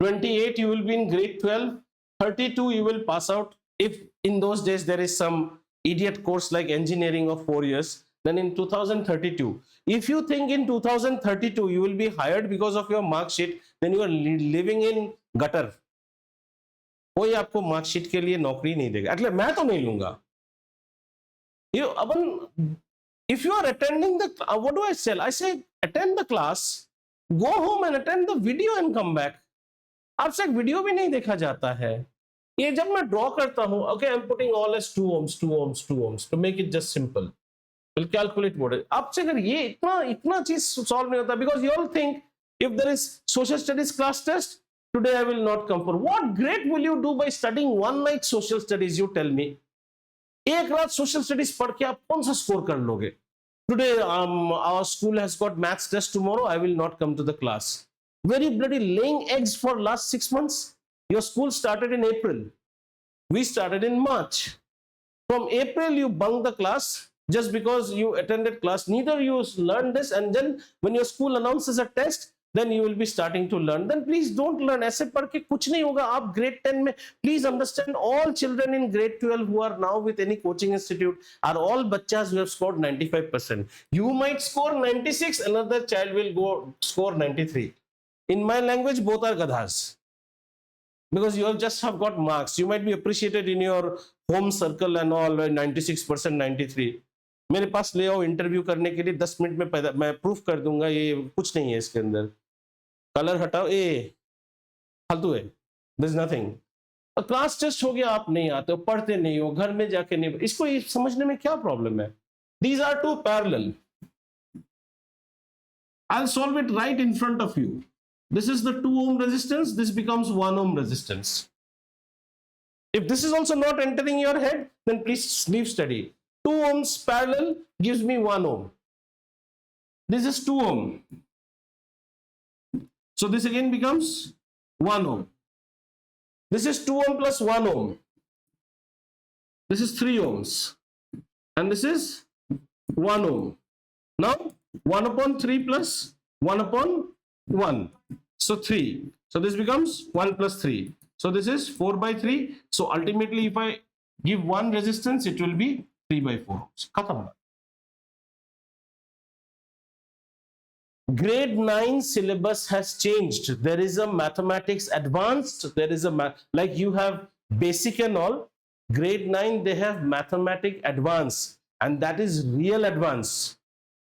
28, you will be in grade 12. 32, you will pass out. If in those days there is some idiot course like engineering of 4 years, then in 2032. If you think in 2032 you will be hired because of your mark sheet, then you are living in gutter. कोई आपको mark sheet के लिए नौकरी नहीं देगा. એટલે मैं तो नहीं लूंगा. If you are attending the, what do I say? I say attend the class go home and attend the video and come back. आपसे एक वीडियो भी नहीं देखा जाता है. ये जब मैं ड्रॉ करता हूं, okay, I'm putting all as 2 ohms, 2 ohms, 2 ohms to make it just simple. We'll calculate what it. आपसे अगर ये इतना चीज सॉल्व नहीं होता, because you all think if there is social studies class test, today I will not come for. What great will you do by studying one night social studies? You tell me. एक रात social studies पढ़ के आप कौन सा score कर लोगे? Today our school has got maths test tomorrow. I will not come to the class. Very bloody laying eggs for last 6 months. Your school started in April. We started in March. From April you bunk the class just because you attended class. Neither you learn this, and then when your school announces a test, then you will be starting to learn. Then please don't learn. ऐसे पढ़ के कुछ नहीं होगा. आप grade 10 में, please understand, all children in grade 12 who are now with any coaching institute are all bachas who have scored 95%. You might score 96, another child will go score 93. In my language, both are gadhas, because you just have got marks. You might be appreciated in your home circle and all, 96%, 93. मेरे पास ले आओ interview करने के लिए, 10 minute में मैं proof कर दूंगा. ये कुछ नहीं है इसके अंदर. कलर हटाओ, ए फालतू है. There is nothing. Class test हो गया, आप नहीं आते हो, पढ़ते नहीं हो, घर में जाके नहीं. इसको समझने में क्या प्रॉब्लम है? These are two parallel. I'll solve it right in front of you. This is the 2 ohm resistance. This becomes 1 ohm resistance. If this is also not entering your head, then please leave study. 2 ohms parallel gives me 1 ohm. This is 2 ohm. So this again becomes 1 ohm. This is 2 ohm plus 1 ohm. This is 3 ohms. And this is 1 ohm. Now 1 upon 3 plus 1 upon 1. So 3. So this becomes 1 plus 3. So this is 4 by 3. So ultimately, if I give one resistance, it will be 3 by 4. Khatam. Grade 9 syllabus has changed. There is a mathematics advanced. There is a like you have basic and all. Grade 9, they have mathematics advanced, and that is real advanced.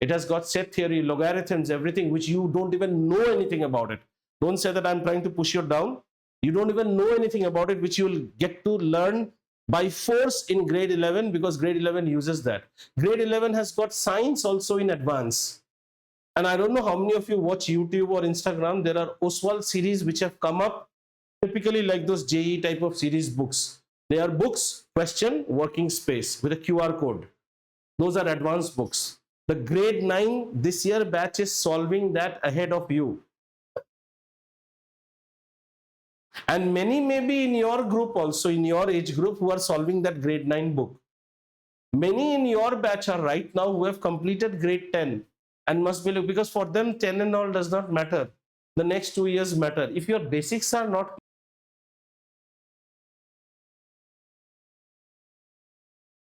It has got set theory, logarithms, everything, which you don't even know anything about it. Don't say that I'm trying to push you down. You don't even know anything about it, which you'll get to learn by force in grade 11, because grade 11 uses that. Grade 11 has got science also in advance. And I don't know how many of you watch YouTube or Instagram. There are Oswald series which have come up, typically like those JE type of series books. They are books, question, working space with a QR code. Those are advanced books. The grade 9 this year batch is solving that ahead of you. And many may be in your group also, in your age group, who are solving that grade 9 book. Many in your batch are right now who have completed grade 10 and must be, because for them 10 and all does not matter. The next 2 years matter. If your basics are not